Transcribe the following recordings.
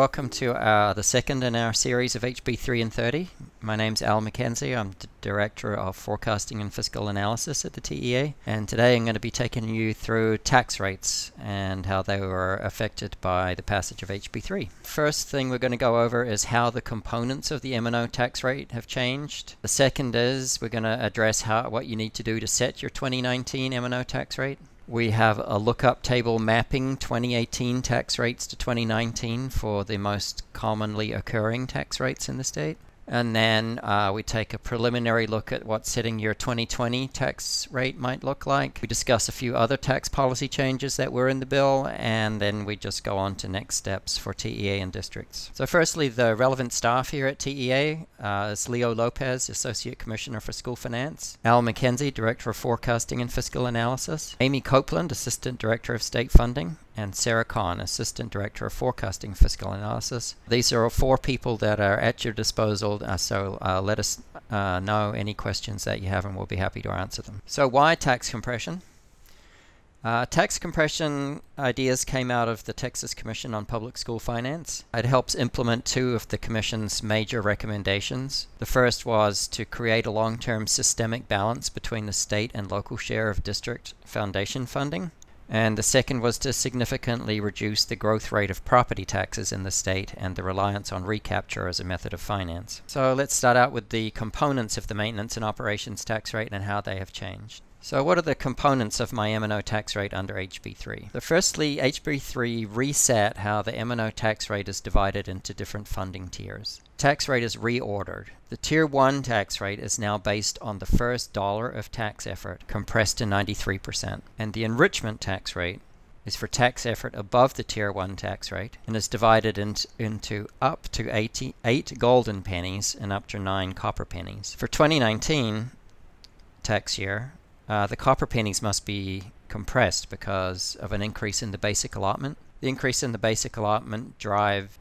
welcome to the second in our series of HB 3 and 30. My name's Al McKenzie. I'm Director of Forecasting and Fiscal Analysis at the TEA, and today I'm going to be taking you through tax rates and how they were affected by the passage of HB 3. First thing we're going to go over is how the components of the M&O tax rate have changed. The second is we're going to address what you need to do to set your 2019 M&O tax rate. We have a lookup table mapping 2018 tax rates to 2019 for the most commonly occurring tax rates in the state. And then we take a preliminary look at what setting your 2020 tax rate might look like. We discuss a few other tax policy changes that were in the bill, and then we just go on to next steps for TEA and districts. So firstly, the relevant staff here at TEA is Leo Lopez, Associate Commissioner for School Finance, Al McKenzie, Director of Forecasting and Fiscal Analysis, Amy Copeland, Assistant Director of State Funding, and Sarah Kahn, Assistant Director of Forecasting Fiscal Analysis. These are all four people that are at your disposal, so let us know any questions that you have and we'll be happy to answer them. So why tax compression? Tax compression ideas came out of the Texas Commission on Public School Finance. It helps implement two of the Commission's major recommendations. The first was to create a long-term systemic balance between the state and local share of district foundation funding. And the second was to significantly reduce the growth rate of property taxes in the state and the reliance on recapture as a method of finance. So let's start out with the components of the maintenance and operations tax rate and how they have changed. So what are the components of my M&O tax rate under HB3? So firstly, HB3 reset how the M&O tax rate is divided into different funding tiers. Tax rate is reordered. The Tier 1 tax rate is now based on the first dollar of tax effort, compressed to 93%. And the enrichment tax rate is for tax effort above the Tier 1 tax rate and is divided into up to 88 golden pennies and up to 9 copper pennies. For 2019 tax year, the copper pennies must be compressed because of an increase in the basic allotment. The increase in the basic allotment drove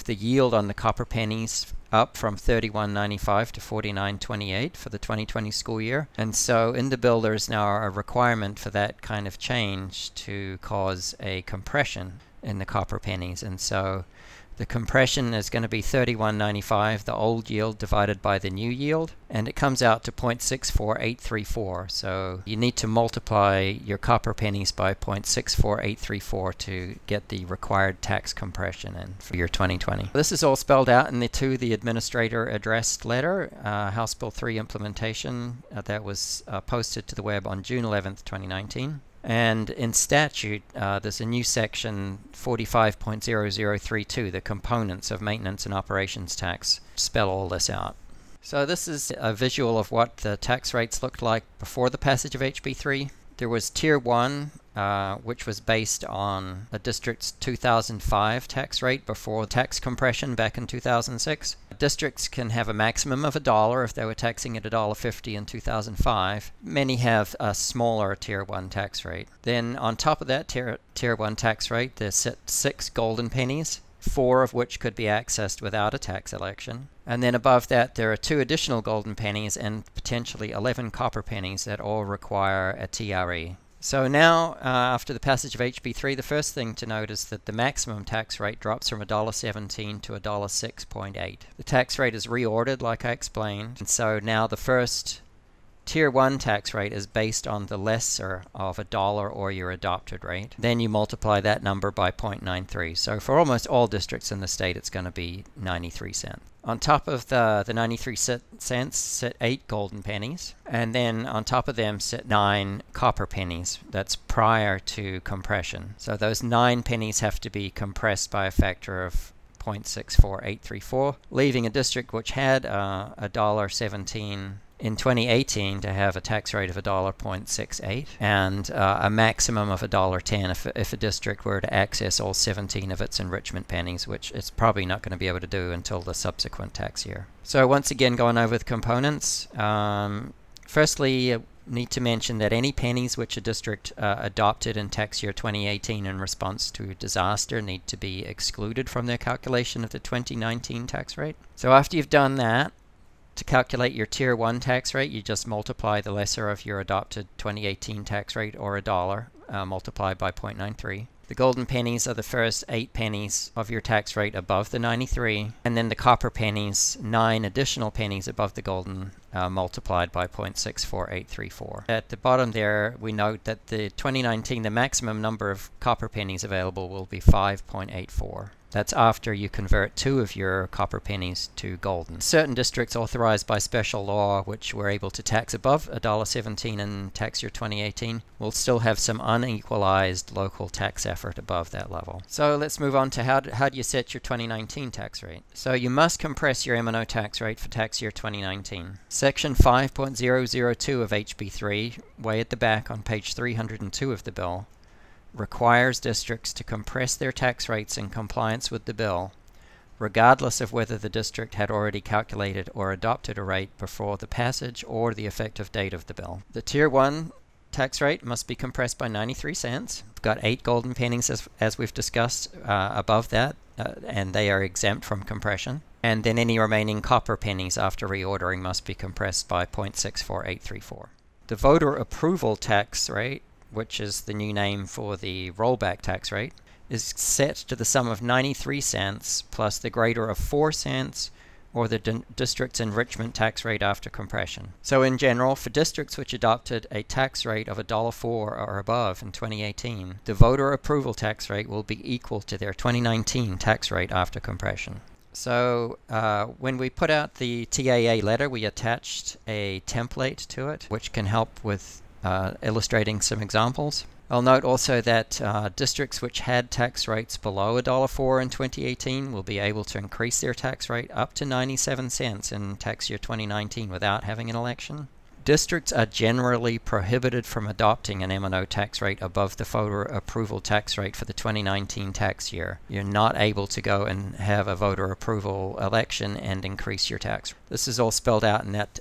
the yield on the copper pennies up from 31.95 to 49.28 for the 2020 school year. And so in the bill there's now a requirement for that kind of change to cause a compression in the copper pennies. And so the compression is going to be 31.95, the old yield divided by the new yield, and it comes out to 0.64834. So you need to multiply your copper pennies by 0.64834 to get the required tax compression in for your 2020. This is all spelled out in the administrator addressed letter, House Bill 3 implementation that was posted to the web on June 11th, 2019. And in statute, there's a new section 45.0032, the components of maintenance and operations tax, spell all this out. So this is a visual of what the tax rates looked like before the passage of HB3. There was Tier 1, which was based on a district's 2005 tax rate before tax compression back in 2006. Districts can have a maximum of $1 if they were taxing at $1.50 in 2005. Many have a smaller Tier 1 tax rate. Then on top of that Tier 1 tax rate, there's 6 golden pennies, 4 of which could be accessed without a tax election. And then above that, there are 2 additional golden pennies and potentially 11 copper pennies that all require a TRE. So now, after the passage of HB3, the first thing to note is that the maximum tax rate drops from $1.17 to $1.06.8. The tax rate is reordered, like I explained, and so now the first Tier 1 tax rate is based on the lesser of $1 or your adopted rate. Then you multiply that number by 0.93. So for almost all districts in the state, it's going to be 93 cents. On top of the 93 cents, sit 8 golden pennies, and then on top of them sit 9 copper pennies. That's prior to compression. So those 9 pennies have to be compressed by a factor of 0.64834, leaving a district which had $1.17 in 2018 to have a tax rate of $1.68 and a maximum of $1.10 if a district were to access all 17 of its enrichment pennies, which it's probably not going to be able to do until the subsequent tax year. So once again, going over the components, firstly, need to mention that any pennies which a district adopted in tax year 2018 in response to disaster need to be excluded from their calculation of the 2019 tax rate. So after you've done that, to calculate your Tier 1 tax rate, you just multiply the lesser of your adopted 2018 tax rate, or $1, multiplied by 0.93. The golden pennies are the first 8 pennies of your tax rate above the 93, and then the copper pennies, 9 additional pennies above the golden, multiplied by 0.64834. At the bottom there, we note that the 2019, the maximum number of copper pennies available will be 5.84. That's after you convert 2 of your copper pennies to golden. Certain districts authorized by special law, which were able to tax above $1.17 in tax year 2018, will still have some unequalized local tax effort above that level. So let's move on to how do you set your 2019 tax rate. So you must compress your M&O tax rate for tax year 2019. Section 5.002 of HB3, way at the back on page 302 of the bill, requires districts to compress their tax rates in compliance with the bill, regardless of whether the district had already calculated or adopted a rate before the passage or the effective date of the bill. The Tier 1 tax rate must be compressed by 93 cents. We've got 8 golden pennies, as we've discussed, above that, and they are exempt from compression. And then any remaining copper pennies after reordering must be compressed by 0.64834. The voter approval tax rate, which is the new name for the rollback tax rate, is set to the sum of 93 cents plus the greater of 4 cents or the district's enrichment tax rate after compression. So in general, for districts which adopted a tax rate of $1.04 or above in 2018, the voter approval tax rate will be equal to their 2019 tax rate after compression. So when we put out the TAA letter, we attached a template to it, which can help with illustrating some examples. I'll note also that districts which had tax rates below $1.04 in 2018 will be able to increase their tax rate up to 97 cents in tax year 2019 without having an election. Districts are generally prohibited from adopting an M&O tax rate above the voter approval tax rate for the 2019 tax year. You're not able to go and have a voter approval election and increase your tax. This is all spelled out in that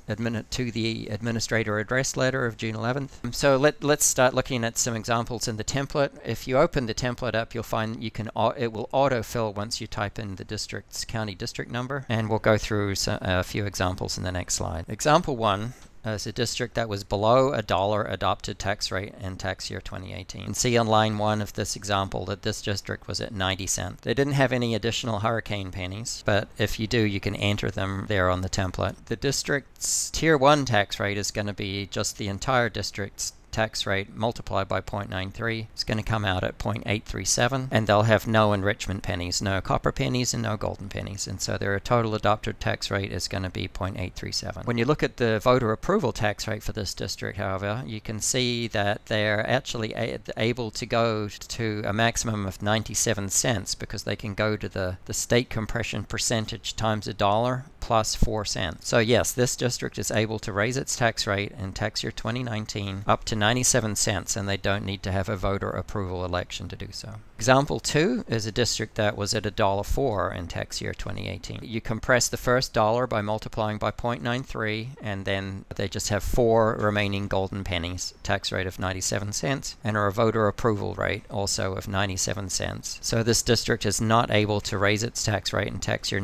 to the administrator address letter of June 11th. So let's start looking at some examples in the template. If you open the template up, you'll find it will autofill once you type in the district's county district number, and we'll go through a few examples in the next slide. Example 1 is a district that was below $1 adopted tax rate in tax year 2018. You can see on line 1 of this example that this district was at 90 cents. They didn't have any additional hurricane pennies, but if you do, you can enter them there on the template. The district's Tier 1 tax rate is going to be just the entire district's tax rate multiplied by 0.93. It's going to come out at 0.837, and they'll have no enrichment pennies, no copper pennies and no golden pennies, and so their total adopted tax rate is going to be 0.837. When you look at the voter approval tax rate for this district, however, you can see that they're actually able to go to a maximum of 97 cents because they can go to the state compression percentage times $1 plus 4 cents. So yes, this district is able to raise its tax rate in tax year 2019 up to 97 cents, and they don't need to have a voter approval election to do so. Example 2 is a district that was at $1.04 in tax year 2018. You compress the first dollar by multiplying by 0.93, and then they just have 4 remaining golden pennies, tax rate of 97 cents, and a voter approval rate also of 97 cents. So this district is not able to raise its tax rate in tax year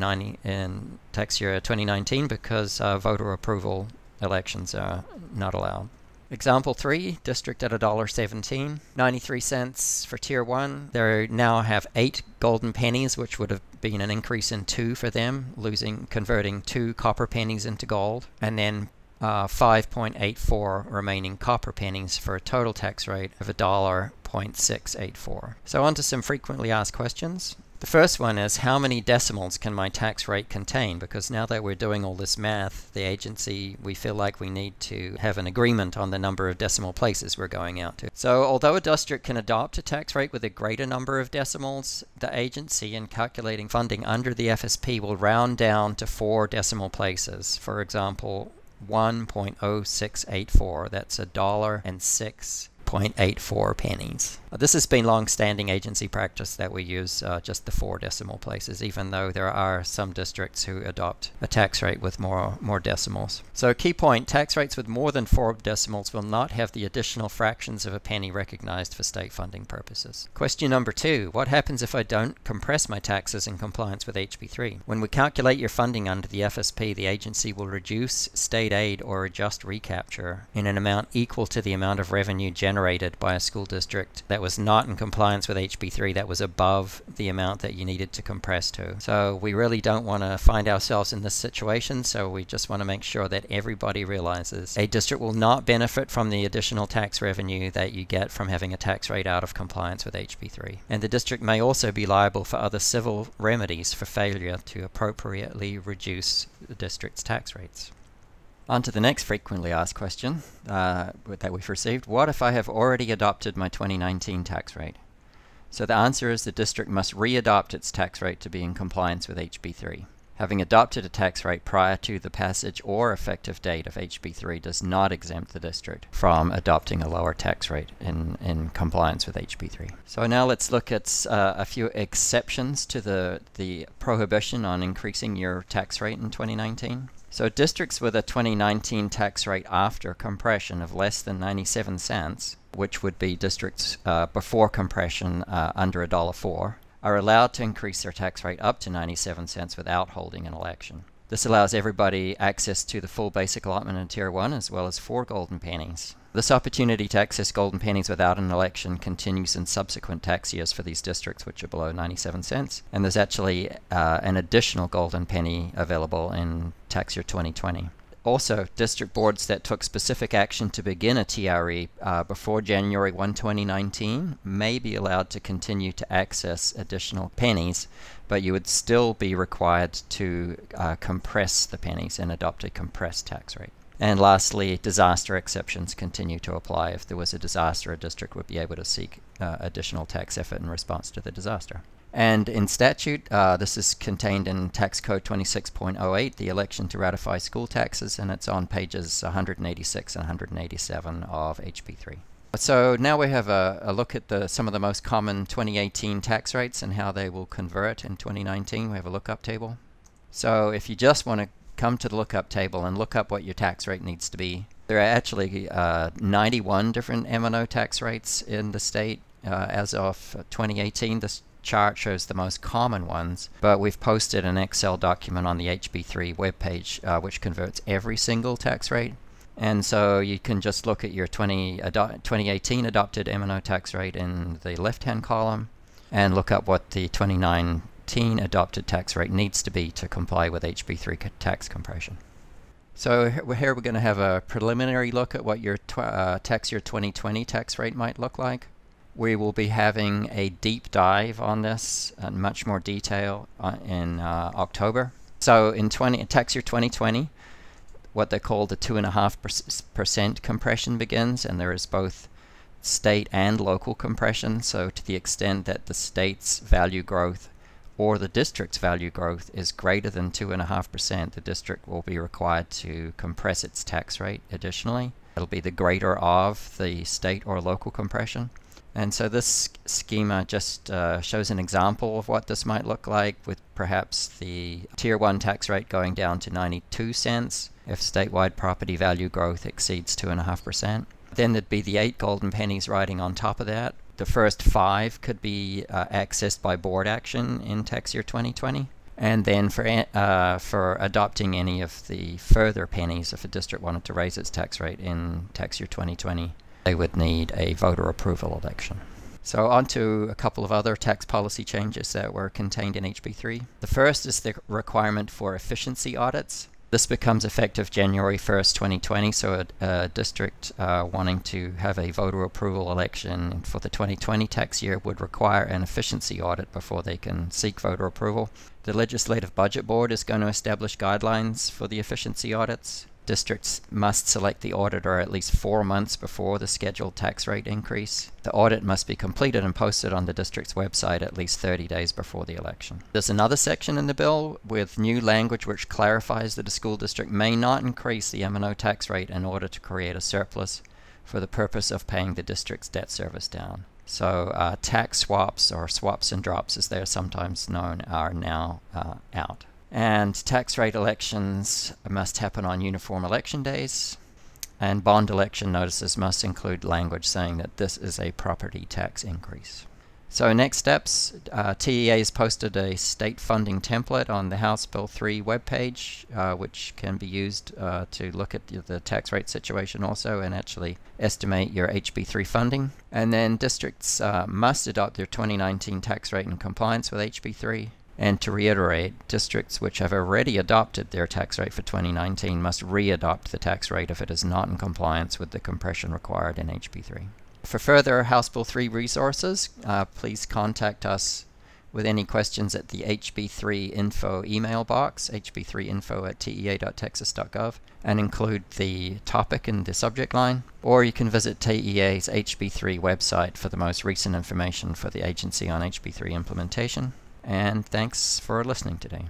2019 because voter approval elections are not allowed. Example 3, district at $1.17, 93 cents for Tier 1. They now have 8 golden pennies, which would have been an increase in 2 for them, converting 2 copper pennies into gold, and then 5.84 remaining copper pennies for a total tax rate of $1.684. So on to some frequently asked questions. The first one is, how many decimals can my tax rate contain? Because now that we're doing all this math, the agency, we feel like we need to have an agreement on the number of decimal places we're going out to. So although a district can adopt a tax rate with a greater number of decimals, the agency in calculating funding under the FSP will round down to 4 decimal places. For example, 1.0684, that's $1.06.84 pennies. This has been long-standing agency practice that we use just the 4 decimal places, even though there are some districts who adopt a tax rate with more decimals. So key point, tax rates with more than 4 decimals will not have the additional fractions of a penny recognized for state funding purposes. Question number 2, what happens if I don't compress my taxes in compliance with HB3? When we calculate your funding under the FSP, the agency will reduce state aid or adjust recapture in an amount equal to the amount of revenue generated generated by a school district that was not in compliance with HB3, that was above the amount that you needed to compress to. So we really don't want to find ourselves in this situation, so we just want to make sure that everybody realizes a district will not benefit from the additional tax revenue that you get from having a tax rate out of compliance with HB3. And the district may also be liable for other civil remedies for failure to appropriately reduce the district's tax rates. On to the next frequently asked question that we've received. What if I have already adopted my 2019 tax rate? So the answer is the district must re-adopt its tax rate to be in compliance with HB3. Having adopted a tax rate prior to the passage or effective date of HB3 does not exempt the district from adopting a lower tax rate in compliance with HB3. So now let's look at a few exceptions to the prohibition on increasing your tax rate in 2019. So districts with a 2019 tax rate after compression of less than 97 cents, which would be districts before compression under $1.04, are allowed to increase their tax rate up to 97 cents without holding an election. This allows everybody access to the full basic allotment in Tier 1 as well as 4 golden pennies. This opportunity to access golden pennies without an election continues in subsequent tax years for these districts which are below 97 cents, and there's actually an additional golden penny available in tax year 2020. Also, district boards that took specific action to begin a TRE before January 1, 2019 may be allowed to continue to access additional pennies, but you would still be required to compress the pennies and adopt a compressed tax rate. And lastly, disaster exceptions continue to apply. If there was a disaster, a district would be able to seek additional tax effort in response to the disaster. And in statute, this is contained in Tax Code 26.08, the election to ratify school taxes, and it's on pages 186 and 187 of HB3. So now we have a look at some of the most common 2018 tax rates and how they will convert in 2019. We have a lookup table. So if you just want to come to the lookup table and look up what your tax rate needs to be, there are actually 91 different M&O tax rates in the state as of 2018. This chart shows the most common ones, but we've posted an Excel document on the HB3 webpage which converts every single tax rate. And so you can just look at your 2018 adopted M&O tax rate in the left-hand column and look up what the 2019 adopted tax rate needs to be to comply with HB3 tax compression. So here we're going to have a preliminary look at what your tax year 2020 tax rate might look like. We will be having a deep dive on this in much more detail in October. So in tax year 2020, what they call the 2.5% compression begins, and there is both state and local compression. So to the extent that the state's value growth or the district's value growth is greater than 2.5%, the district will be required to compress its tax rate additionally. It'll be the greater of the state or local compression. And so this schema just shows an example of what this might look like, with perhaps the Tier 1 tax rate going down to 92 cents if statewide property value growth exceeds 2.5%. Then there'd be the 8 golden pennies riding on top of that. The first 5 could be accessed by board action in tax year 2020. And then for adopting any of the further pennies, if a district wanted to raise its tax rate in tax year 2020, they would need a voter approval election. So on to a couple of other tax policy changes that were contained in HB3. The first is the requirement for efficiency audits. This becomes effective January 1st, 2020, so a district wanting to have a voter approval election for the 2020 tax year would require an efficiency audit before they can seek voter approval. The Legislative Budget Board is going to establish guidelines for the efficiency audits. Districts must select the auditor at least 4 months before the scheduled tax rate increase. The audit must be completed and posted on the district's website at least 30 days before the election. There's another section in the bill with new language which clarifies that a school district may not increase the M&O tax rate in order to create a surplus for the purpose of paying the district's debt service down. So tax swaps, or swaps and drops as they are sometimes known, are now out. And tax rate elections must happen on uniform election days, and bond election notices must include language saying that this is a property tax increase. So next steps, TEA has posted a state funding template on the House Bill 3 webpage, which can be used to look at the tax rate situation also and actually estimate your HB3 funding. And then districts must adopt their 2019 tax rate in compliance with HB3. And to reiterate, districts which have already adopted their tax rate for 2019 must re-adopt the tax rate if it is not in compliance with the compression required in HB3. For further House Bill 3 resources, please contact us with any questions at the HB3 info email box, hb3info@tea.texas.gov, and include the topic in the subject line. Or you can visit TEA's HB3 website for the most recent information for the agency on HB3 implementation. And thanks for listening today.